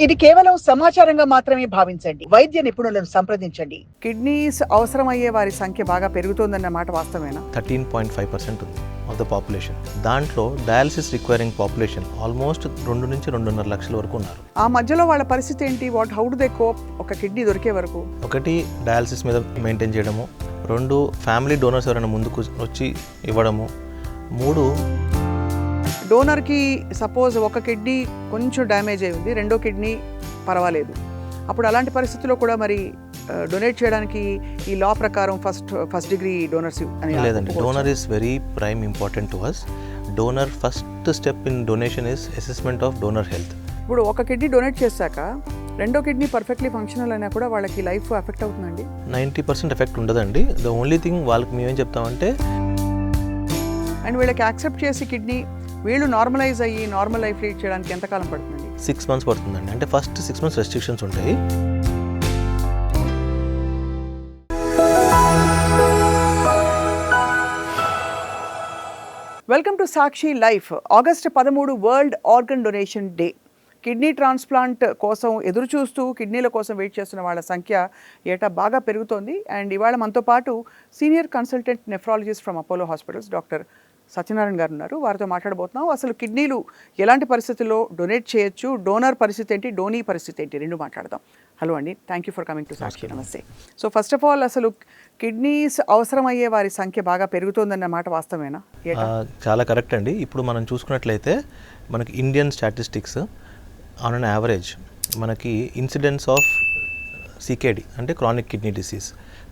ఇది కేవలం సమాచారంగా మాత్రమే భావించండి. వైద్య నిపుణులను సంప్రదించండి. కిడ్నీస్ అవసరమయ్యే వారి సంఖ్య బాగా పెరుగుతోందన్న మాట వాస్తవేనా? 13.5% ఉంది ఆఫ్ ద పాపులేషన్. దాంట్లో డయాలసిస్ రిక్వైరింగ్ పాపులేషన్ ఆల్మోస్ట్ 2 నుంచి 2.5 లక్షల వరకు ఉన్నారు. ఆ మధ్యలో వాళ్ళ పరిస్థితి ఏంటి? హౌ డు దే కోప్ ఒక కిడ్నీ దొరికే వరకు? ఒకటి, డయాలసిస్ మీద మెయింటైన్ చేయడము. 2, ఫ్యామిలీ డోనర్స్ ఎవరైనా ముందుకు వచ్చి ఇవ్వడము. 3, డోనర్కి సపోజ్ ఒక కిడ్నీ కొంచెం డ్యామేజ్ అయి ఉంది, రెండో కిడ్నీ పర్వాలేదు, అప్పుడు అలాంటి పరిస్థితుల్లో కూడా మరి డొనేట్ చేయడానికి ఈ లా ప్రకారం ఫస్ట్ డిగ్రీ డోనర్స్ అని లేదండి. Donor is very prime important to us. Donor first step in donation is assessment of donor health. ఇప్పుడు ఒక కిడ్నీ డొనేట్ చేశాక రెండో కిడ్నీ పర్ఫెక్ట్లీ ఫంక్షనల్ అయినా కూడా వాళ్ళకి లైఫ్ ఎఫెక్ట్ అవుతుందండి? 90% ఎఫెక్ట్ ఉండదండి. ద ఓన్లీ థింగ్ వాళ్ళకి మేమేం చెప్తామంటే, అండ్ వీళ్ళకి యాక్సెప్ట్ చేసి కిడ్నీ వీళ్ళు నార్మలైజ్ అయ్యి నార్మల్ లైఫ్ లీడ్ చేయడానికి ఎంతకాలం పడుతుందండి? 6 months పడుతుందండి. అంటే ఫస్ట్ 6 months రెస్ట్రిక్షన్స్ ఉంటాయి. Welcome to Sakshi life. August 13 world organ donation day. Kidney transplant కోసం ఎదురు చూస్తూ కిడ్నీల కోసం వెయిట్ చేస్తున్న వాళ్ళ సంఖ్య ఏటా బాగా పెరుగుతోంది. అండ్ ఇవాళ మనతో పాటు senior consultant nephrologist from Apollo hospitals doctor Satyanarayana గారు ఉన్నారు. వారితో మాట్లాడబోతున్నాం. అసలు కిడ్నీలు ఎలాంటి పరిస్థితుల్లో డొనేట్ చేయొచ్చు, డోనర్ పరిస్థితి ఏంటి, డోనీ పరిస్థితి ఏంటి, రెండు మాట్లాడదాం. హలో అండి, thank you for coming to Sakshi. నమస్తే. సో ఫస్ట్ ఆఫ్ ఆల్, అసలు కిడ్నీస్ అవసరమయ్యే వారి సంఖ్య బాగా పెరుగుతోందన్న మాట వాస్తవేనా? చాలా కరెక్ట్ అండి. ఇప్పుడు మనం చూసుకున్నట్లయితే మనకి Indian statistics on an average మనకి ఇన్సిడెన్స్ ఆఫ్ సికేడి అంటే క్రానిక్ కిడ్నీ డిసీజ్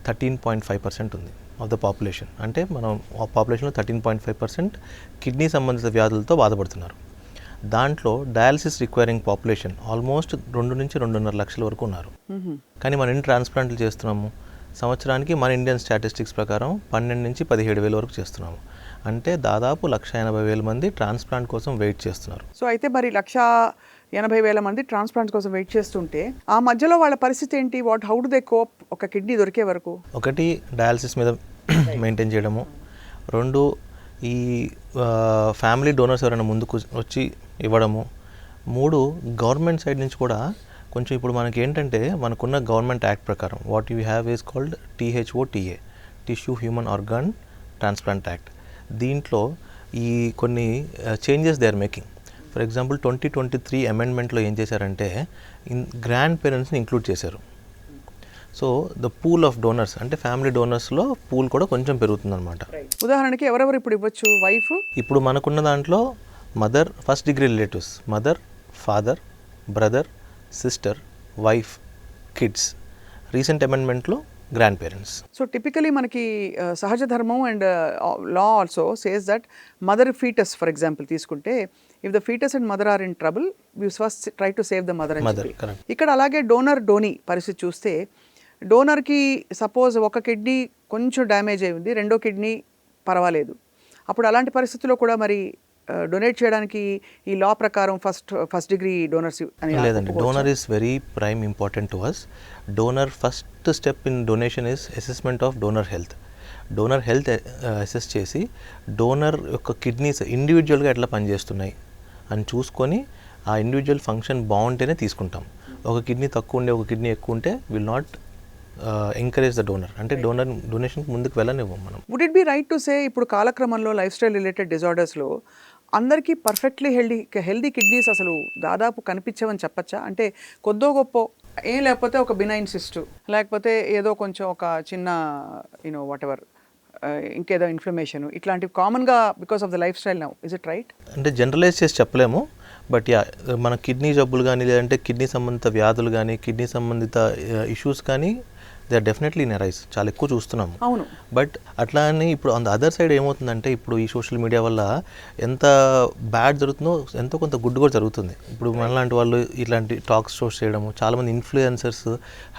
13.5% ఉంది ఆఫ్ ద పాపులేషన్. అంటే మనం ఆ పాపులేషన్లో 13.5% కిడ్నీ సంబంధిత వ్యాధులతో బాధపడుతున్నారు. దాంట్లో డయాలసిస్ రిక్వైరింగ్ పాపులేషన్ ఆల్మోస్ట్ 2 నుంచి 2.5 లక్షల వరకు ఉన్నారు. కానీ మనం ఎన్ని ట్రాన్స్ప్లాంట్లు చేస్తున్నాము? సంవత్సరానికి మన ఇండియన్ స్టాటిస్టిక్స్ ప్రకారం 12 నుంచి 17,000 వరకు చేస్తున్నాము. అంటే దాదాపు 180,000 మంది ట్రాన్స్ప్లాంట్ కోసం వెయిట్ చేస్తున్నారు. సో అయితే మరి 180,000 మంది ట్రాన్స్ప్లాంట్ కోసం వెయిట్ చేస్తుంటే ఆ మధ్యలో వాళ్ళ పరిస్థితి ఏంటి? హౌ డు దే కోప్ ఒక కిడ్నీ దొరికే వరకు? ఒకటి, డయాలసిస్ మీద మెయింటైన్ చేయడము. 2, ఈ ఫ్యామిలీ డోనర్స్ ఎవరైనా ముందుకు వచ్చి ఇవ్వడము. 3, గవర్నమెంట్ సైడ్ నుంచి కూడా కొంచెం ఇప్పుడు మనకి ఏంటంటే మనకున్న గవర్నమెంట్ యాక్ట్ ప్రకారం what you have is called THOTA, tissue human organ transplant act. దీంట్లో ఈ కొన్ని changes they are making. For example 2023 అమెండ్మెంట్లో ఏం చేశారంటే గ్రాండ్ పేరెంట్స్ని ఇంక్లూడ్ చేశారు. So the pool of donors అంటే ఫ్యామిలీ డోనర్స్లో పూల్ కూడా కొంచెం పెరుగుతుందన్నమాట. ఉదాహరణకి ఎవరెవరు ఇప్పుడు ఇవ్వచ్చు? వైఫ్, ఇప్పుడు మనకున్న దాంట్లో mother, first degree relatives, mother, father, brother, sister, wife, kids. Recent అమెండ్మెంట్లో గ్రాండ్ పేరెంట్స్. సో టిపికలీ మనకి సహజ ధర్మం and law also says that mother foetus for example తీసుకుంటే, if the foetus and mother are in trouble, we first try to save the mother. ఇక్కడ అలాగే donee పరిస్థితి చూస్తే, డోనర్కి సపోజ్ ఒక కిడ్నీ కొంచెం డ్యామేజ్ అయి ఉంది, రెండో కిడ్నీ పర్వాలేదు, అప్పుడు అలాంటి పరిస్థితుల్లో కూడా మరి డొనేట్ చేయడానికి ఈ లా ప్రకారం ఫస్ట్ డిగ్రీ డోనర్స్ అని లేదండి. Donor is very prime important to us. Donor first step in donation is assessment of donor health. Donor health assess చేసి డోనర్ యొక్క కిడ్నీస్ ఇండివిజువల్గా ఎట్లా పనిచేస్తున్నాయి అని చూసుకొని ఆ ఇండివిజువల్ ఫంక్షన్ బాగుంటేనే తీసుకుంటాం. ఒక కిడ్నీ తక్కువ ఉండే ఒక కిడ్నీ ఎక్కువ ఉంటే will not encourage the donor. అంటే డొనేషన్కి ముందుకు వెళ్ళనివ్వం మనం. Would it be right to say ఇప్పుడు కాలక్రమంలో లైఫ్ స్టైల్ రిలేటెడ్ డిజార్డర్స్లో అందరికీ పర్ఫెక్ట్లీ హెల్దీ కిడ్నీస్ అసలు దాదాపు కనిపించవని చెప్పచ్చా? అంటే కొద్దో గొప్ప ఏం లేకపోతే ఒక బినైన్ సిస్ట్, లేకపోతే ఏదో కొంచెం ఒక చిన్న వాట్ ఎవర్ ఇంకేదో ఇన్ఫ్లమేషన్, ఇట్లాంటివి కామన్గా because of the life style now. Is it right? అంటే జనరలైజ్ చేసి చెప్పలేము. బట్ యా, మన కిడ్నీ జబ్బులు కానీ లేదంటే కిడ్నీ సంబంధిత వ్యాధులు కానీ కిడ్నీ సంబంధిత ఇష్యూస్ కానీ they are definitely in rise. చాలా ఎక్కువ చూస్తున్నాము. అవును. బట్ అట్లా అని ఇప్పుడు ఆన్ ద అదర్ సైడ్ ఏమవుతుందంటే, ఇప్పుడు ఈ సోషల్ మీడియా వల్ల ఎంత బ్యాడ్ జరుగుతుందో ఎంతో కొంత గుడ్ కూడా జరుగుతుంది. ఇప్పుడు మనలాంటి వాళ్ళు ఇట్లాంటి టాక్స్ షోస్ చేయడము, చాలామంది ఇన్ఫ్లుయెన్సర్స్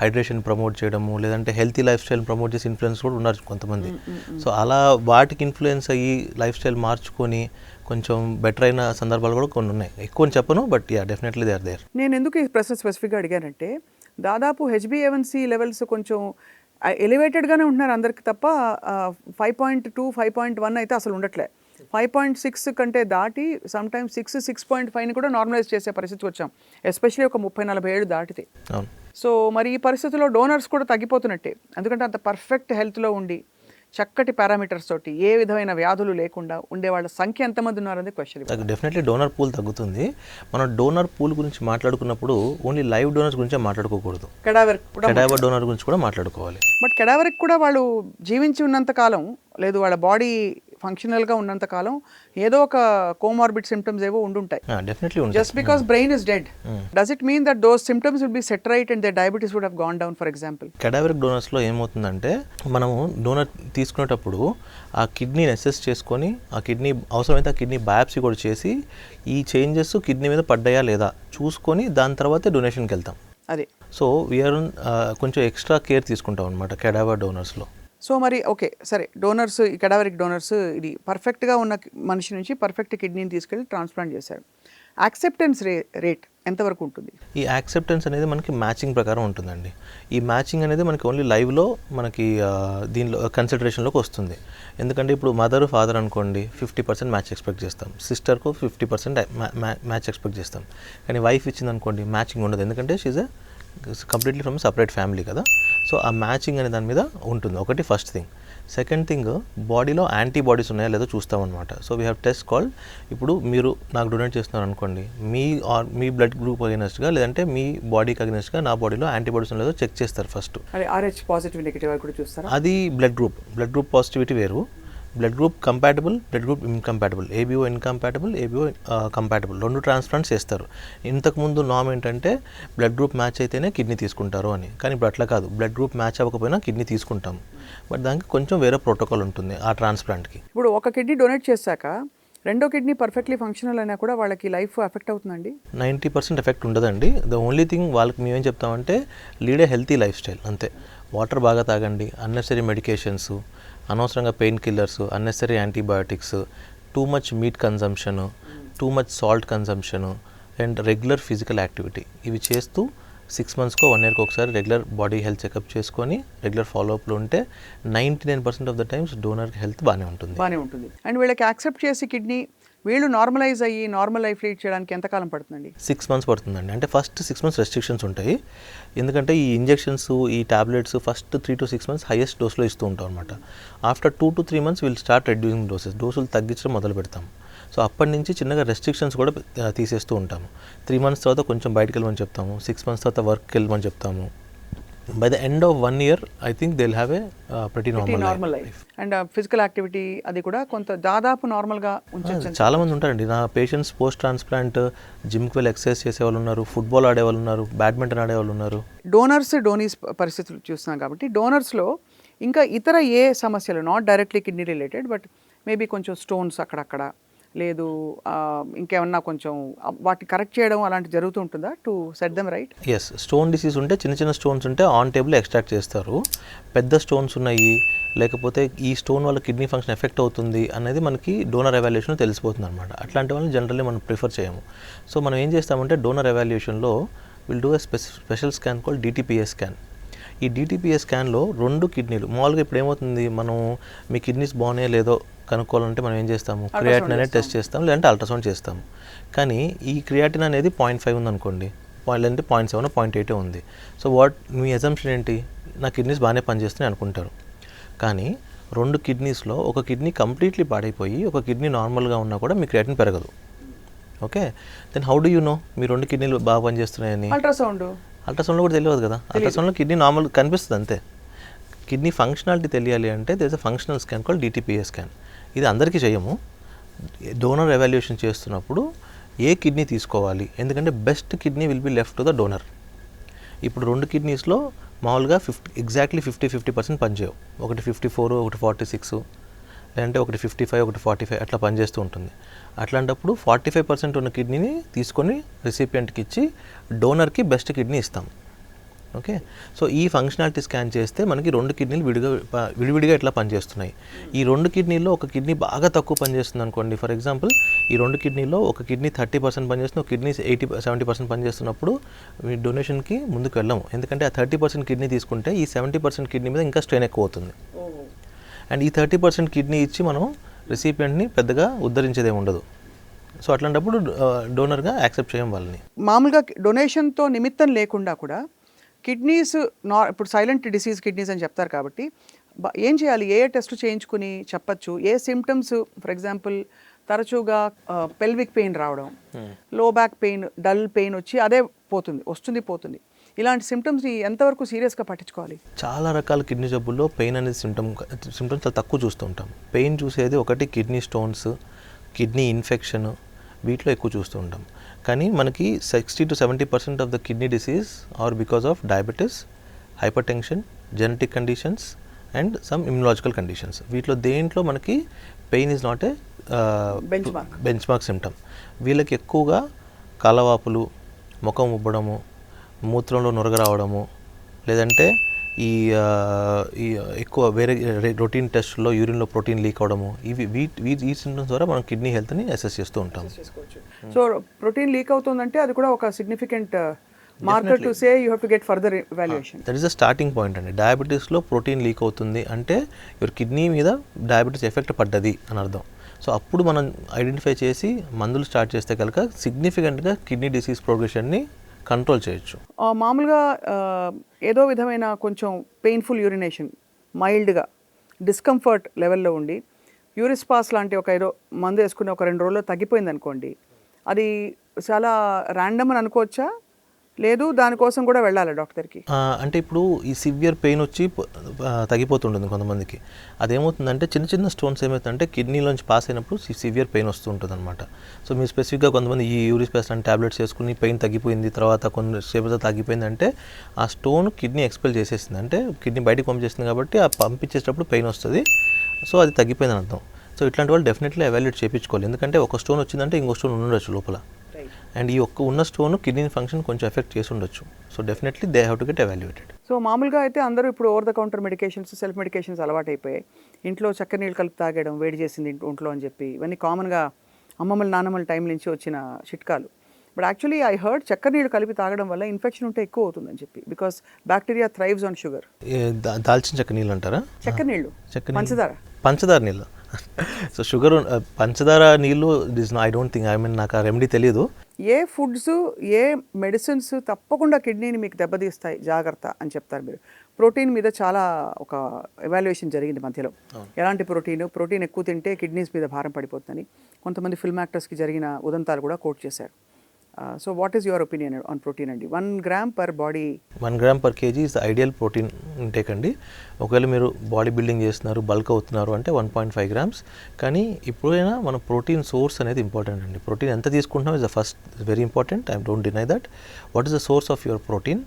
హైడ్రేషన్ ప్రమోట్ చేయడము, లేదంటే హెల్తీ లైఫ్ స్టైల్ ప్రమోట్ చేసి ఇన్ఫ్లుయెన్స్ కూడా ఉన్నారు కొంతమంది. సో అలా వాటికి ఇన్ఫ్లుయెన్స్ అయ్యి లైఫ్ స్టైల్ మార్చుకొని కొంచెం బెటర్ అయిన సందర్భాలు కూడా కొన్ని ఉన్నాయి. ఎక్కువ చెప్పను, but yeah definitely they are there. నేను ఎందుకు ఈ ప్రశ్న స్పెసిఫిక్గా అడిగానంటే, దాదాపు HbA1c లెవెల్స్ కొంచెం ఎలివేటెడ్గానే ఉంటున్నారు అందరికి తప్ప 5.2, 5.1 అయితే అసలు ఉండట్లే. 5.6 కంటే దాటి సమ్ టైమ్స్ 6.5 కూడా నార్మలైజ్ చేసే పరిస్థితికి వచ్చాం, ఎస్పెషలీ ఒక 30-40 ఏళ్ళు దాటితే. అవును. సో మరి ఈ పరిస్థితుల్లో డోనర్స్ కూడా తగ్గిపోతున్నట్టే, ఎందుకంటే అంత పర్ఫెక్ట్ హెల్త్లో ఉండి చక్కటి పారామీటర్స్ తోటి ఏ విధమైన వ్యాధులు లేకుండా ఉండే వాళ్ళ సంఖ్య ఎంతమంది ఉన్నారనేది క్వశ్చన్. డెఫినెట్లీ డోనర్ పూల్ తగ్గుతుంది. మనం డోనర్ పూల్ గురించి మాట్లాడుకున్నప్పుడు ఓన్లీ లైవ్ డోనర్స్ గురించే మాట్లాడుకోకూడదు, కెడావర్ డోనర్ గురించి కూడా మాట్లాడుకోవాలి. బట్ కెడావర్కి కూడా వాళ్ళు జీవించి ఉన్నంత కాలం, లేదు వాళ్ళ బాడీ ఫంక్షనల్గా ఉన్నంత కాలం ఏదో ఒక కోమార్బిడ్ సిమ్టమ్స్ ఏవో ఉండుంటాయి. Definitely just because brain is dead, does it mean that those symptoms will be set right and the diabetes would have gone down for example? Cadaveric డోనర్స్లో ఏమవుతుందంటే మనము డోనర్ తీసుకునేటప్పుడు ఆ కిడ్నీని అసెస్ చేసుకొని ఆ కిడ్నీ అవసరమైతే ఆ కిడ్నీ బయాప్సీ కూడా చేసి ఈ చేంజెస్ కిడ్నీ మీద పడ్డాయా లేదా చూసుకొని దాని తర్వాతే డొనేషన్కి వెళ్తాం. అదే. సో వీఆర్ కొంచెం ఎక్స్ట్రా కేర్ తీసుకుంటాం అనమాట కెడావర్ డోనర్స్లో. సో మరి ఓకే సరే, డోనర్స్, ఈ కెడావరిక్ డోనర్స్ ఇది పర్ఫెక్ట్గా ఉన్న మనిషి నుంచి పర్ఫెక్ట్ కిడ్నీని తీసుకెళ్ళి ట్రాన్స్ప్లాంట్ చేశారు. యాక్సెప్టెన్స్ రేట్ ఎంతవరకు ఉంటుంది? ఈ యాక్సెప్టెన్స్ అనేది మనకి మ్యాచింగ్ ప్రకారం ఉంటుందండి. ఈ మ్యాచింగ్ అనేది మనకి ఓన్లీ లైవ్లో మనకి దీనిలో కన్సిడరేషన్లోకి వస్తుంది. ఎందుకంటే ఇప్పుడు మదర్ ఫాదర్ అనుకోండి 50% మ్యాచ్ ఎక్స్పెక్ట్ చేస్తాం, సిస్టర్కు 50% మ్యాచ్ ఎక్స్పెక్ట్ చేస్తాం. కానీ వైఫ్ ఇచ్చింది అనుకోండి మ్యాచింగ్ ఉండదు, ఎందుకంటే she's completely from separate family కదా. సో ఆ మ్యాచింగ్ అనే దాని మీద ఉంటుంది ఒకటి ఫస్ట్ థింగ్. సెకండ్ థింగ్, బాడీలో యాంటీబాడీస్ ఉన్నాయా లేదో చూస్తామన్నమాట. So we have test called, ఇప్పుడు మీరు నాకు డొనేట్ చేస్తున్నారు అనుకోండి, మీ బ్లడ్ గ్రూప్ అగైనెస్ట్గా లేదంటే మీ బాడీకి అగైనెస్ట్గా నా బాడీలో యాంటీబాడీస్ ఉన్నాయో చెక్ చేస్తారు ఫస్ట్. RH పాజిటివ్ నెగటివ్ కూడా చూస్తారా? అది బ్లడ్ గ్రూప్ పాజిటివిటీ వేరు, blood group compatible, blood group incompatible, ABO incompatible, ABO compatible, 2 transplants చేస్తారు. ఇంతకుముందు నామ్ ఏంటంటే బ్లడ్ గ్రూప్ మ్యాచ్ అయితేనే కిడ్నీ తీసుకుంటారు అని, కానీ ఇప్పుడు అట్లా కాదు, బ్లడ్ గ్రూప్ మ్యాచ్ అవ్వకపోయినా కిడ్నీ తీసుకుంటాం. బట్ దానికి కొంచెం వేరే ప్రోటోకాల్ ఉంటుంది ఆ ట్రాన్స్ప్లాంట్కి. ఇప్పుడు ఒక కిడ్నీ డొనేట్ చేశాక రెండో కిడ్నీ పర్ఫెక్ట్లీ ఫంక్షనల్ అయినా కూడా వాళ్ళకి లైఫ్ ఎఫెక్ట్ అవుతుందండి? 90% ఎఫెక్ట్ ఉండదండి. ద ఓన్లీ థింగ్ వాళ్ళకి మేమేం చెప్తామంటే lead a healthy life style అంతే. వాటర్ బాగా తాగండి, అన్నెసరీ మెడికేషన్స్, అనవసరంగా pain killers, unnecessary antibiotics, too much meat consumption, too much salt consumption and regular physical activity, ఇవి చేస్తూ 6 monthsకో 1 yearకో ఒకసారి రెగ్యులర్ బాడీ హెల్త్ చెకప్ చేసుకొని రెగ్యులర్ ఫాలోఅప్లో ఉంటే 99% of the times donor health బాగానే ఉంటుంది. అండ్ వీళ్ళకి యాక్సెప్ట్ చేసి కిడ్నీ వీళ్ళు నార్మలైజ్ అయ్యి నార్మల్ లైఫ్ లీడ్ చేయడానికి ఎంతకాలం పడుతుందండి? 6 months పడుతుందండి. అంటే ఫస్ట్ 6 months రెస్ట్రిక్షన్స్ ఉంటాయి, ఎందుకంటే ఈ ఇంజెక్షన్స్ ఈ tablets first 3 to 6 months highest డోస్లో ఇస్తూ ఉంటాం అనమాట. After 2 to 3 months will start reducing డోసులు తగ్గించడం మొదలు పెడతాం. సో అప్పటి నుంచి చిన్నగా రెస్ట్రిక్షన్స్ కూడా తీసేస్తూ ఉంటాము. 3 months తర్వాత కొంచెం బయటకు వెళ్ళమని చెప్తాము, 6 months తర్వాత వర్క్కి వెళ్ళమని చెప్తాము. By the end of 1 year I think they will have a pretty normal life. And physical activity అది కూడా కొంత దాదాపు నార్మల్గా ఉంచొచ్చు. చాలా మంది ఉంటారండి నా పేషెంట్స్, పోస్ట్ ట్రాన్స్ప్లాంట్ జిమ్కి వెళ్ళి ఎక్సర్సైజ్ చేసేవాళ్ళు ఉన్నారు, ఫుట్బాల్ ఆడేవాళ్ళు ఉన్నారు, బ్యాడ్మింటన్ ఆడేవాళ్ళు ఉన్నారు. డోనీస్ పరిస్థితులు చూస్తున్నాం కాబట్టి డోనర్స్లో ఇంకా ఇతర ఏ సమస్యలు, not directly kidney related but maybe కొంచెం స్టోన్స్ అక్కడక్కడ, లేదు ఇంకేమన్నా కొంచెం వాటిని కరెక్ట్ చేయడం అలాంటి జరుగుతూ ఉంటుందా to set them right? Yes, stone disease ఉంటే చిన్న స్టోన్స్ ఉంటే ఆన్ టేబుల్ ఎక్స్ట్రాక్ట్ చేస్తారు. పెద్ద స్టోన్స్ ఉన్నాయి లేకపోతే ఈ స్టోన్ వల్ల కిడ్నీ ఫంక్షన్ ఎఫెక్ట్ అవుతుంది అనేది మనకి డోనర్ ఎవాల్యుయేషన్ తెలిసిపోతుంది అనమాట. అట్లాంటి వాళ్ళని జనరల్లీ మనం ప్రిఫర్ చేయము. సో మనం ఏం చేస్తామంటే డోనర్ ఎవాల్యుయేషన్లో will do a special scan call DTPA scan. ఈ DTPA స్కాన్లో 2 కిడ్నీలు మామూలుగా ఇప్పుడు ఏమవుతుంది, మనం మీ కిడ్నీస్ బాగున్నాయో లేదో కనుక్కోవాలంటే మనం ఏం చేస్తాము, క్రియాటిన్ అనేది టెస్ట్ చేస్తాం, లేదంటే అల్ట్రాసౌండ్ చేస్తాము. కానీ ఈ క్రియాటిన్ అనేది 0.5 ఉందనుకోండి, లేదంటే 0.7 0.8 ఉంది. సో మీ అజంప్షన్ ఏంటి, నా కిడ్నీస్ బాగానే పనిచేస్తున్నాయి అనుకుంటారు. కానీ 2 కిడ్నీస్లో ఒక కిడ్నీ కంప్లీట్లీ పాడైపోయి ఒక కిడ్నీ నార్మల్గా ఉన్నా కూడా మీ క్రియాటిన్ పెరగదు. Okay, then how do you know మీ 2 కిడ్నీలు బాగా పనిచేస్తున్నాయని? అల్ట్రాసౌండ్లో కూడా తెలియదు కదా. అల్ట్రాసౌండ్లో కిడ్నీ నార్మల్ కనిపిస్తుంది అంతే. కిడ్నీ ఫంక్షనాలిటీ తెలియాలి అంటే there is a functional scan call DTPA scan. ఇది అందరికీ చేయము. డోనర్ ఎవాల్యుయేషన్ చేస్తున్నప్పుడు ఏ కిడ్నీ తీసుకోవాలి, ఎందుకంటే best kidney will be left to the donor. ఇప్పుడు 2 కిడ్నీస్లో మామూలుగా ఎగ్జాక్ట్లీ 50% పనిచేయవు. ఒకటి 54, ఒకటి 46, లేదంటే ఒకటి 55, ఒకటి 45 అట్లా పనిచేస్తూ ఉంటుంది. అట్లాంటప్పుడు 45% ఉన్న కిడ్నీని తీసుకొని రెసిపియంట్కి ఇచ్చి డోనర్కి బెస్ట్ కిడ్నీ ఇస్తాం. ఓకే, సో ఈ ఫంక్షనాలిటీ స్కాన్ చేస్తే మనకి 2 కిడ్నీలు విడివిడిగా ఎట్లా పనిచేస్తున్నాయి. ఈ 2 కిడ్నీలో ఒక కిడ్నీ బాగా తక్కువ పనిచేస్తుంది అనుకోండి, ఫర్ ఎగ్జాంపుల్ ఈ 2 కిడ్నీలో ఒక కిడ్నీ 30% పనిచేస్తుంది, ఒక కిడ్నీ 70% పనిచేస్తున్నప్పుడు మీ డొనేషన్కి ముందుకు వెళ్ళము. ఎందుకంటే ఆ 30% కిడ్నీ తీసుకుంటే ఈ 70% కిడ్నీ మీద ఇంకా స్ట్రెయిన్ ఎక్కువ అవుతుంది. అండ్ ఈ 30% కిడ్నీ ఇచ్చి మనం రిసిపియంట్ని పెద్దగా ఉద్ధరించేదే ఉండదు. సో అట్లాంటప్పుడు డోనర్గా యాక్సెప్ట్ చేయం వాళ్ళని. మామూలుగా డొనేషన్తో నిమిత్తం లేకుండా కూడా కిడ్నీస్ ఇప్పుడు సైలెంట్ డిసీజ్ కిడ్నీస్ అని చెప్తారు కాబట్టి ఏం చేయాలి, ఏ టెస్ట్లు చేయించుకుని చెప్పచ్చు, ఏ సిమ్టమ్స్, ఫర్ ఎగ్జాంపుల్ తరచుగా పెల్విక్ పెయిన్ రావడం, లో బ్యాక్ పెయిన్, డల్ పెయిన్ వచ్చి అదే పోతుంది, ఇలాంటి సిమ్టమ్స్ని ఎంతవరకు సీరియస్గా పట్టించుకోవాలి? చాలా రకాల కిడ్నీ జబ్బుల్లో పెయిన్ అనేది సిమ్టమ్స్ చాలా తక్కువ చూస్తూ ఉంటాం. పెయిన్ చూసేది ఒకటి కిడ్నీ స్టోన్స్, కిడ్నీ ఇన్ఫెక్షన్, వీటిలో ఎక్కువ చూస్తూ ఉంటాం. కానీ మనకి 60 to 70% of the kidney disease are because of diabetes, hyper tension, genetic conditions and some immunological conditions. వీటిలో దేంట్లో మనకి pain is not a bench mark symptom. వీళ్ళకి ఎక్కువగా కాలవాపులు, ముఖం ఉబ్బడము, మూత్రంలో నురగ రావడము, లేదంటే ఈ ఎక్కువ వేరే రొటీన్ టెస్ట్లో యూరిన్లో ప్రోటీన్ లీక్ అవడము, ఈ సిమ్టమ్స్ ద్వారా మనం కిడ్నీ హెల్త్ని అసెస్ చేస్తూ ఉంటాం. సో ప్రోటీన్ లీక్ అవుతుందంటే అది కూడా ఒక significant marker to say you have to get further evaluation. That is the starting point అండి. డయాబెటీస్లో ప్రోటీన్ లీక్ అవుతుంది అంటే యువర్ కిడ్నీ మీద డయాబెటీస్ ఎఫెక్ట్ పడ్డది అని అర్థం. సో అప్పుడు మనం ఐడెంటిఫై చేసి మందులు స్టార్ట్ చేస్తే కనుక సిగ్నిఫికెంట్గా కిడ్నీ డిసీజ్ ప్రోగ్రెషన్ని కంట్రోల్ చేయొచ్చు. మామూలుగా ఏదో విధమైన కొంచెం పెయిన్ఫుల్ యూరినేషన్, మైల్డ్గా డిస్కంఫర్ట్ లెవెల్లో ఉండి యూరిస్పాస్ లాంటి ఒక ఏదో మందు వేసుకుని ఒక 2 రోజుల్లో తగ్గిపోయింది అనుకోండి, అది చాలా ర్యాండమ్ అని అనుకోవచ్చా, లేదు దానికోసం కూడా వెళ్ళాలి డాక్టర్కి? అంటే ఇప్పుడు ఈ సివియర్ పెయిన్ వచ్చి తగ్గిపోతుంటుంది కొంతమందికి. అదేమవుతుందంటే చిన్న చిన్న స్టోన్స్ ఏమవుతుందంటే కిడ్నీలోంచి పాస్ అయినప్పుడు సివియర్ పెయిన్ వస్తూ ఉంటుంది అనమాట. సో మీరు స్పెసిఫిక్గా కొంతమంది ఈ యూరిస్పాస్ అంటే టాబ్లెట్స్ వేసుకుని పెయిన్ తగ్గిపోయింది, తర్వాత కొన్ని సేపు తగ్గిపోయింది అంటే ఆ స్టోన్ కిడ్నీ ఎక్స్పెల్ చేసేసింది, అంటే కిడ్నీ బయటకు పంపించేస్తుంది కాబట్టి ఆ పంపించేటప్పుడు పెయిన్ వస్తుంది. సో అది తగ్గిపోయిందని అర్థం. సో ఇట్లాంటి వాళ్ళు డెఫినెట్లీ ఎవాల్యుయేట్ చేయించుకోవాలి. ఎందుకంటే ఒక స్టోన్ వచ్చిందంటే ఇంకో స్టోన్ ఉండొచ్చు లోపల, అండ్ ఈ ఉన్న స్టోన్ కిడ్నీ ఫంక్షన్ కొంచెం ఎఫెక్ట్ చేసి ఉండొచ్చు. So definitely they have to get evaluated. So మామూలుగా అయితే అందరూ ఇప్పుడు over the counter medications, self medications అలవాటు అయిపోయాయి. ఇంట్లో చక్కెర నీళ్ళు కలిపి తాగడం, వేడి చేసింది ఒంట్లో అని చెప్పి, ఇవన్నీ కామన్గా అమ్మమ్మల నాన్నమ్మల టైం నుంచి వచ్చిన చిట్కాలు. బట్ యాక్చువల్లీ ఐ హర్డ్ చక్కెర నీళ్ళు కలిపి తాగడం వల్ల ఇన్ఫెక్షన్ ఉంటే ఎక్కువ అవుతుందని చెప్పి, because bacteria thrives on sugar. దాల్చిన చక్కెర నీళ్ళు అంటారా? చక్కెర నీళ్ళు, పంచదార నీళ్ళు. సో షుగర్ పంచదార నీళ్ళు ఐ డోంట్ థింక్, నాకు ఆ రెమెడీ తెలియదు. ఏ ఫుడ్స్, ఏ మెడిసిన్స్ తప్పకుండా కిడ్నీని మీకు దెబ్బతీస్తాయి, జాగ్రత్త అని చెప్తారు మీరు. ప్రోటీన్ మీద చాలా ఒక ఎవాల్యుయేషన్ జరిగింది మధ్యలో, ఎలాంటి ప్రోటీన్ ఎక్కువ తింటే కిడ్నీస్ మీద భారం పడిపోతుందని కొంతమంది ఫిల్మ్ యాక్టర్స్కి జరిగిన ఉదంతాలు కూడా కోట్ చేశారు. So what is your opinion on protein అండి? 1 gram per body, 1 gram per kg is the ideal protein intake అండి. ఒకవేళ మీరు బాడీ బిల్డింగ్ చేస్తున్నారు, బల్క్ అవుతున్నారు అంటే 1.5 grams. కానీ ఇప్పుడైనా మన ప్రోటీన్ సోర్స్ అనేది ఇంపార్టెంట్ అండి. ప్రోటీన్ ఎంత తీసుకుంటున్నాం is the first very important. I don't deny that. What is the source of your protein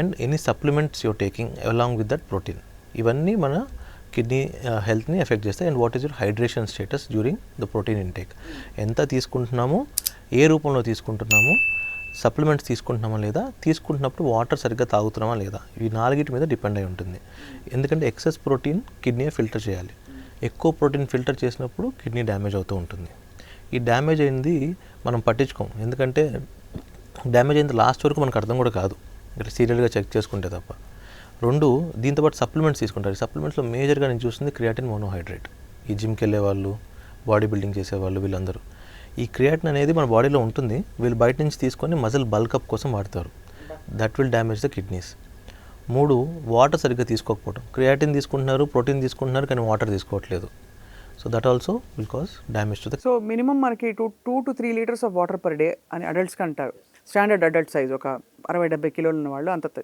and any supplements your taking along with that protein, ఇవన్నీ మన కిడ్నీ హెల్త్ని ఎఫెక్ట్ చేస్తాయి. And what is your hydration status during the protein intake, ఎంత తీసుకుంటున్నామో, ఏ రూపంలో తీసుకుంటున్నాము, supplements తీసుకుంటున్నామా లేదా, తీసుకుంటున్నప్పుడు water సరిగ్గా తాగుతున్నామా లేదా, ఈ 4 మీద డిపెండ్ అయి ఉంటుంది. ఎందుకంటే ఎక్సెస్ ప్రోటీన్ కిడ్నీ ఫిల్టర్ చేయాలి. ఎక్కువ ప్రోటీన్ ఫిల్టర్ చేసినప్పుడు కిడ్నీ డ్యామేజ్ అవుతూ ఉంటుంది. ఈ డ్యామేజ్ అయింది మనం పట్టించుకోం, ఎందుకంటే డ్యామేజ్ అయిన లాస్ట్ వరకు మనకు అర్థం కూడా కాదు, ఇట్లా సీరియల్గా చెక్ చేసుకుంటే తప్ప. 2, దీంతోపాటు సప్లిమెంట్స్ తీసుకుంటారు. సప్లిమెంట్స్లో మేజర్గా నేను చూస్తుంది క్రియాటిన్ మోనోహైడ్రేట్. ఈ జిమ్కి వెళ్ళే వాళ్ళు, బాడీ బిల్డింగ్ చేసేవాళ్ళు, వీళ్ళందరూ ఈ క్రియాటిన్ అనేది మన బాడీలో ఉంటుంది, వీళ్ళు బయట నుంచి తీసుకొని మజిల్ బల్కప్ కోసం వాడతారు. That will damage the kidneys. 3, water సరిగ్గా తీసుకోకపోవడం. క్రియాటిన్ తీసుకుంటున్నారు, ప్రోటీన్ తీసుకుంటున్నారు, కానీ వాటర్ తీసుకోవట్లేదు. So that also will cause damage to the. So minimum మనకి 2 to 3 liters of water per day అని అడల్ట్స్కి అంటారు. స్టాండర్డ్ అడల్ట్ సైజ్ ఒక 60-70 కిలోలు ఉన్న వాళ్ళు అంత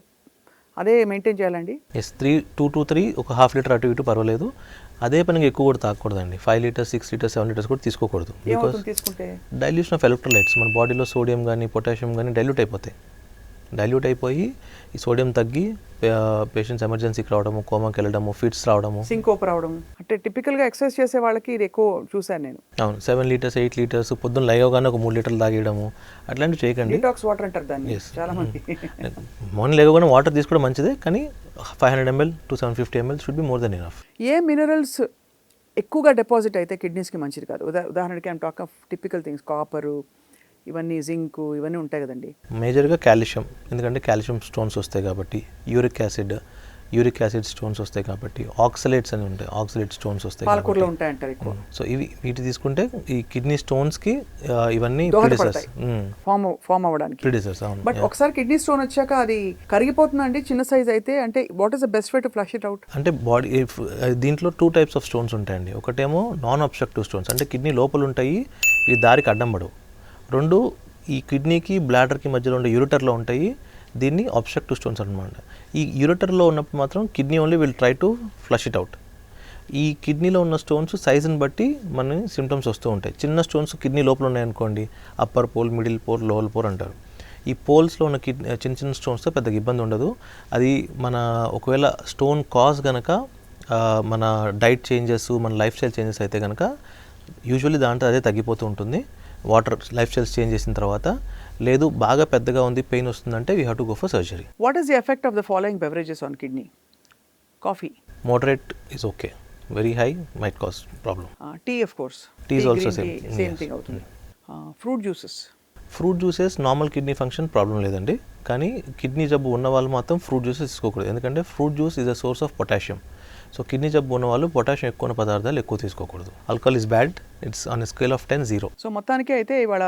అదే మెయింటైన్ చేయాలండి. 2 to 3, ఒక 1/2 లీటర్ అటు ఇటు పర్వాలేదు. అదే పనికి ఎక్కువ కూడా తాగకూడదండి. 5 liters, 6 liters, 7 liters కూడా తీసుకోకూడదు. బికాస్ డైల్యూషన్ ఆఫ్ ఎలక్ట్రోలైట్స్, మన బాడీలో సోడియం కానీ పొటాషియం కానీ డైల్యూట్ అయిపోతాయి. డైల్యూట్ అయిపోయి ఈ సోడియం తగ్గి పేషెంట్స్ ఎమర్జెన్సీకి రావడము, కోమాకి వెళ్ళడము, ఫిట్స్ రావడము, సింకోప్ రావడం. అంటే టిపికల్గా ఎక్సర్సైజ్ చేసే వాళ్ళకి ఇది ఎక్కువ చూశాను నేను. అవును, 7 liters, 8 liters పొద్దున్న లేవగానే ఒక 3 లీటర్లు తాగేయడము, అట్లాంటివి చేయకండి. డిటాక్స్ వాటర్ అంటారు దాన్ని చాలా మంది. మార్నింగ్ లేవగానే వాటర్ తీసుకోవడం మంచిదే, కానీ 500 ml to 750 ml should be more than enough. ఏ మినరల్స్ ఎక్కువగా డిపాజిట్ అయితే కిడ్నీస్కి మంచిది కాదు? ఉదాహరణకి I'm talk of typical things, copper, ఇవన్నీ జింక్, ఇవన్నీ ఉంటాయి కదండి. మేజర్గా కాల్షియం, ఎందుకంటే కాల్షియం స్టోన్స్ వస్తాయి కాబట్టి. Uric acid, uric acid stones వస్తాయి కాబట్టి, ఆక్సలేట్స్ అని ఉంటాయి, ఆక్సలేట్ స్టోన్స్ వస్తాయి పాలకూరలో కాబట్టి. ఉంటాయంటారు ఎక్కువ. సో వీటి తీసుకుంటే ఈ కిడ్నీ స్టోన్స్కి ఇవన్నీ దోహదపడతాయి ఫామ్ అవ్వడానికి. ప్రిడిసర్స్. అవును. బట్ ఒకసారి కిడ్నీ స్టోన్ వచ్చాక అది కరిగిపోతుందండి చిన్న సైజ్ అయితే, అంటే what is the best way to flush it out? అంటే బాడీ దీంట్లో 2 టైప్స్ ఆఫ్ స్టోన్స్ ఉంటాయండి. ఒకటేమో నాన్ అబ్స్ట్రక్టివ్ స్టోన్స్, అంటే కిడ్నీ లోపల ఉంటాయి, ఇవి దారికి అడ్డం పడవు. 2 ఈ కిడ్నీకి బ్లాడర్కి మధ్యలో ఉండే యూరిటర్లో ఉంటాయి, దీన్ని అబ్స్ట్రక్టివ్ స్టోన్స్ అనమాట. ఈ యూరిటర్లో ఉన్నప్పుడు మాత్రం kidney only will try to flush it out. ఈ కిడ్నీలో ఉన్న స్టోన్స్ సైజుని బట్టి మన సిమ్టమ్స్ వస్తూ ఉంటాయి. చిన్న స్టోన్స్ కిడ్నీ లోపల ఉన్నాయనుకోండి, upper pole, middle pole, lower pole అంటారు. ఈ పోల్స్లో ఉన్న చిన్న చిన్న స్టోన్స్తో పెద్దగా ఇబ్బంది ఉండదు. అది మన ఒకవేళ స్టోన్ కాజ్ కనుక మన డైట్ చేంజెస్, మన లైఫ్ స్టైల్ చేంజెస్ అయితే కనుక యూజువల్లీ దాంట్లో అదే తగ్గిపోతూ ఉంటుంది. వాటర్ లైఫ్ స్టైల్స్ చేంజ్ చేసిన తర్వాత. లేదు బాగా పెద్దగా ఉంది, పెయిన్ వస్తుందంటే we have to go for surgery. What is the effect of the following beverages on kidney? Coffee. Moderate is okay, very high might cause problem. Tea of course. Tea is also same thing అవుతుంది. Fruit juices. Fruit juices normal kidney function problem లేదండి, కానీ kidney జబ్బు ఉన్న వాళ్ళు మాత్రం fruit juices తీసుకోకూడదు. ఎందుకంటే fruit juice is a source of potassium. So kidney జబ్బు ఉన్న వాళ్ళు పొటాషియం ఎక్కువ ఉన్న పదార్థాలు ఎక్కువ తీసుకోకూడదు. Alcohol is bad, it's on a scale of 10 0. So మొత్తానికి అయితే ఇవాళ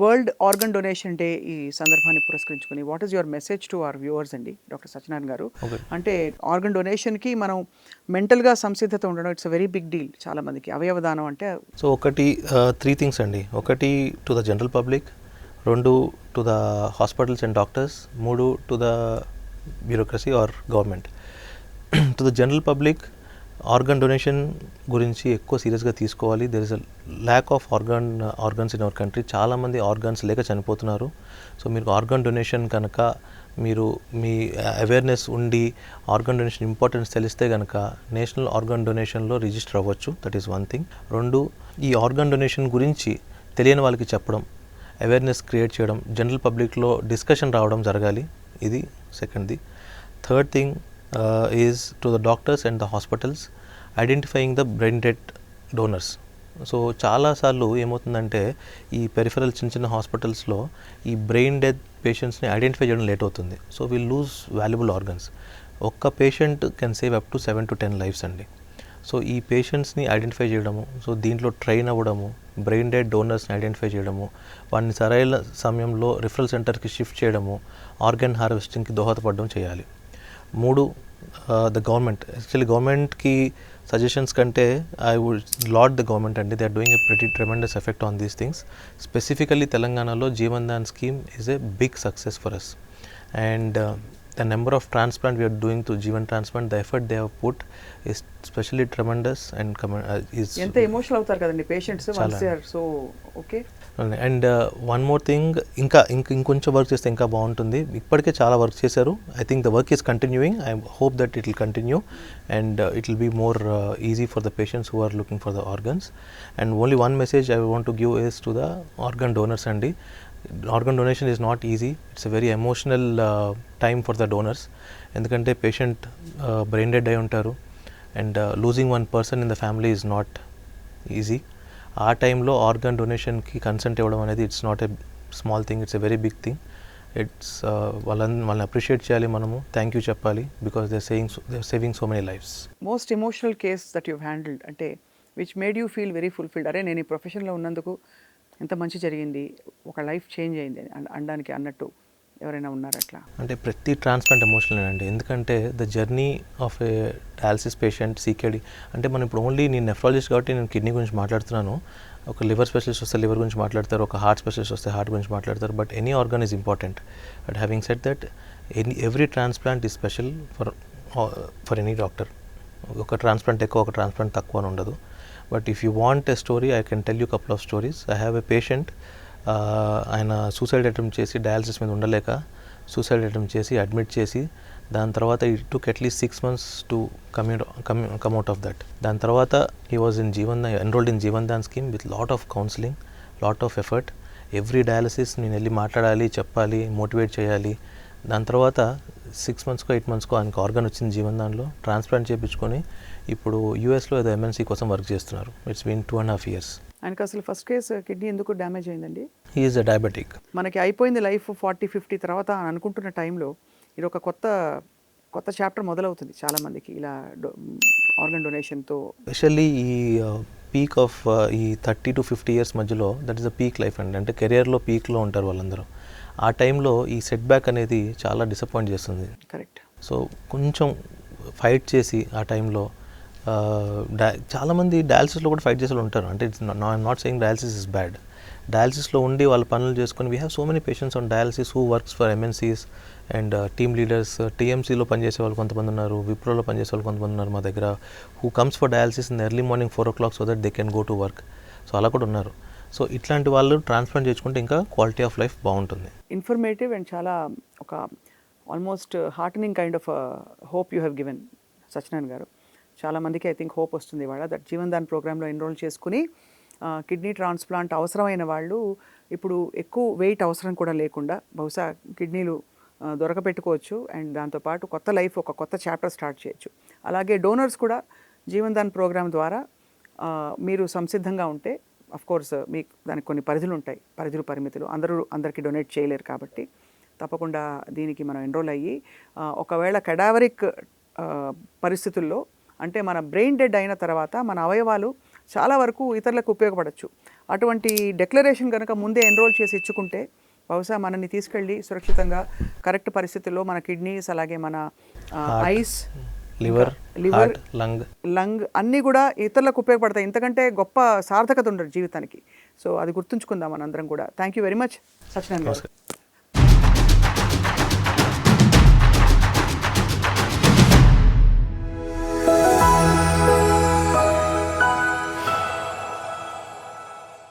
వరల్డ్ ఆర్గన్ డొనేషన్ డే ఈ సందర్భాన్ని పురస్కరించుకుని what is your message to our viewers అండి డాక్టర్ సత్యనారాయణ గారు? అంటే ఆర్గన్ డొనేషన్కి మనం మెంటల్గా సంసిద్ధత ఉండడం it's a very big deal చాలా మందికి. అవయవదానం అంటే సో ఒకటి 3 థింగ్స్ అండి. ఒకటి to the general public, 2 to the hospitals and doctors, 3 to the bureaucracy or government. To the general public, organ donation గురించి ఎక్కువ సీరియస్గా తీసుకోవాలి. There is a lack of organs in our country. చాలామంది organs లేక చనిపోతున్నారు. సో మీరు ఆర్గన్ డొనేషన్ కనుక మీరు మీ అవేర్నెస్ ఉండి ఆర్గన్ డొనేషన్ ఇంపార్టెన్స్ తెలిస్తే కనుక నేషనల్ ఆర్గన్ డొనేషన్లో రిజిస్టర్ అవ్వచ్చు. That is 1 thing. 2 ఈ ఆర్గన్ డొనేషన్ గురించి తెలియని వాళ్ళకి చెప్పడం, అవేర్నెస్ క్రియేట్ చేయడం, జనరల్ పబ్లిక్లో డిస్కషన్ రావడం జరగాలి. ఇది సెకండ్ది. Third thing is to the doctors and the hospitals identifying the brain dead donors. So చాలాసార్లు ఏమవుతుందంటే ఈ పెరిఫెరల్ చిన్న చిన్న హాస్పిటల్స్లో ఈ బ్రెయిన్ డెత్ పేషెంట్స్ని ఐడెంటిఫై చేయడం లేట్ అవుతుంది. So will lose valuable organs. ఒక్క patient can save up to 7 to 10 lives అండి. సో ఈ పేషెంట్స్ని ఐడెంటిఫై చేయడము, సో దీంట్లో ట్రైన్ అవ్వడము, బ్రెయిన్ డెడ్ డోనర్స్ని ఐడెంటిఫై చేయడము, వాడిని సరైన సమయంలో రిఫరల్ సెంటర్కి షిఫ్ట్ చేయడము, ఆర్గన్ హార్వెస్టింగ్కి దోహదపడడం చేయాలి. 3 ద గవర్నమెంట్. యాక్చువల్లీ గవర్నమెంట్కి సజెషన్స్ కంటే I would laud the government అండి. They are doing a pretty tremendous effect on these things. Specifically తెలంగాణలో Jeevan Dan scheme is a big success for us. And the number of transplant we are doing to Jeevan Transplant, the effort they have put is especially tremendous and is ఎంత emotional అవుతారు కదండి patients once they are so okay. And one more thing, ఇంకొంచెం work చేస్తే ఇంకా బాగుంటుంది. ఇప్పటికే చాలా work చేశారు. I think the work is continuing. I hope that it will continue and it will be more easy for the patients who are looking for the organs. And only one message I want to give is to the organ donors అండి. Organ donation is not easy. It's a very emotional time for the donors. ఎందుకంటే patient brain dead అయి ఉంటారు and losing 1 person in the family is not easy. ఆ టైంలో organ డొనేషన్కి consent ఇవ్వడం అనేది it's not a small thing, it's a very big thing. It's వాళ్ళని appreciate చేయాలి మనము, థ్యాంక్ యూ చెప్పాలి, because they saving so many lives. Most emotional case that you handled అంటే which made you feel very fulfilled, అరే నేను ఈ ప్రొఫెషన్లో ఉన్నందుకు ఎంత మంచి జరిగింది, ఒక లైఫ్ చేంజ్ అయింది అనడానికి అన్నట్టు ఎవరైనా ఉన్నారు అట్లా? అంటే ప్రతి ట్రాన్స్ప్లాంట్ ఎమోషనల్ అండి. ఎందుకంటే the journey of A dialysis patient CKD అంటే మనం ఇప్పుడు ఓన్లీ నేను నెఫ్రాలజిస్ట్ కాబట్టి నేను కిడ్నీ గురించి మాట్లాడుతున్నాను. ఒక లివర్ స్పెషలిస్ట్ వస్తే లివర్ గురించి మాట్లాడతారు, ఒక హార్ట్ స్పెషలిస్ట్ వస్తే హార్ట్ గురించి మాట్లాడతారు. But any organ is important. But having said that every transplant is special for any doctor. ఒక ట్రాన్స్ప్లాంట్ ఎక్కువ, ఒక ట్రాన్స్ప్లాంట్ తక్కువ అని ఉండదు. But if you want a story I can tell you couple of stories. I have a patient, ఆయన suicide attempt చేసి dialysis మీద ఉండలేక సూసైడ్ అటెంప్ట్ చేసి అడ్మిట్ చేసి దాని తర్వాత it took at least 6 months to come out of that. దాని తర్వాత he was enrolled in Jeevan Dan scheme with lot of counselling, lot of effort. Every dialysis నేను వెళ్ళి మాట్లాడాలి, చెప్పాలి, మోటివేట్ చేయాలి. దాని తర్వాత 6 months 8 months ఆయనకు ఆర్గన్ వచ్చింది జీవన్ దానిలో, ట్రాన్స్ప్లాంట్ చేయించుకొని ఇప్పుడు యూఎస్లో ఏదో ఎంఎన్సీ కోసం వర్క్ చేస్తున్నారు. It's been 2.5 years. ఆయనకు అసలు ఫస్ట్ కేసు కిడ్నీ ఎందుకు డ్యామేజ్ అయిందండి? He is a diabetic. మనకి అయిపోయింది లైఫ్ 40-50 తర్వాత అని అనుకుంటున్న టైంలో ఇది ఒక కొత్త కొత్త చాప్టర్ మొదలవుతుంది చాలామందికి ఇలా ఆర్గన్ డొనేషన్తో. ఎస్పెషల్లీ ఈ పీక్ ఆఫ్ ఈ 30 to 50 ఇయర్స్ మధ్యలో that is the peak life అండి. అంటే కెరియర్లో పీక్లో ఉంటారు వాళ్ళందరూ. ఆ టైంలో ఈ సెట్ బ్యాక్ అనేది చాలా డిసప్పాయింట్ చేస్తుంది. కరెక్ట్. సో కొంచెం ఫైట్ చేసి ఆ టైంలో చాలామంది డయాలసిస్లో కూడా ఫైట్ చేసే వాళ్ళు ఉంటారు. అంటే it's not saying dialysis is bad. డయాలసిస్లో ఉండి వాళ్ళ పనులు చేసుకొని we have so many patients on dialysis who works for MNCs and team leaders. టీఎంసీలో పనిచేసే వాళ్ళు కొంతమంది ఉన్నారు, విప్రోలో పనిచేసే వాళ్ళు కొంతమంది ఉన్నారు మా దగ్గర, who comes for dialysis in early morning 4 o'clock so that they can go to work. So అలా కూడా ఉన్నారు. సో ఇట్లాంటి వాళ్ళు ట్రాన్స్ప్లాంట్ చేసుకుంటే ఇంకా క్వాలిటీ ఆఫ్ లైఫ్ బాగుంటుంది. ఇన్ఫర్మేటివ్ అండ్ చాలా ఒక almost heartening kind of hope you have given Satyanarayana గారు. చాలామందికి ఐ థింక్ హోప్ వస్తుంది ఇవాళ దట్ జీవన్ దాన్ ప్రోగ్రాంలో ఎన్రోల్ చేసుకుని కిడ్నీ ట్రాన్స్ప్లాంట్ అవసరమైన వాళ్ళు ఇప్పుడు ఎక్కువ వెయిట్ అవసరం కూడా లేకుండా బహుశా కిడ్నీలు దొరకపెట్టుకోవచ్చు. అండ్ దాంతోపాటు కొత్త లైఫ్, ఒక కొత్త చాప్టర్ స్టార్ట్ చేయొచ్చు. అలాగే డోనర్స్ కూడా జీవన్ దాన్ ప్రోగ్రాం ద్వారా మీరు సంసిద్ధంగా ఉంటే కోర్స్ మీకు దానికి కొన్ని పరిధులు ఉంటాయి, పరిమితులు, అందరికీ డొనేట్ చేయలేరు కాబట్టి తప్పకుండా దీనికి మనం ఎన్రోల్ అయ్యి ఒకవేళ కెడావరిక్ పరిస్థితుల్లో అంటే మన బ్రెయిన్ డెడ్ అయిన తర్వాత మన అవయవాలు చాలా వరకు ఇతరులకు ఉపయోగపడవచ్చు. అటువంటి డిక్లరేషన్ కనుక ముందే ఎన్రోల్ చేసి ఇచ్చుకుంటే బహుశా మనల్ని తీసుకెళ్ళి సురక్షితంగా కరెక్ట్ పరిస్థితుల్లో మన కిడ్నీస్ అలాగే మన ఐస్, లివర్, లంగ్ అన్నీ కూడా ఇతరులకు ఉపయోగపడతాయి. ఇంతకంటే గొప్ప సార్థకత ఉండదు జీవితానికి. సో అది గుర్తుంచుకుందాం మనందరం కూడా. Thank you very much Satyanarayana గారు.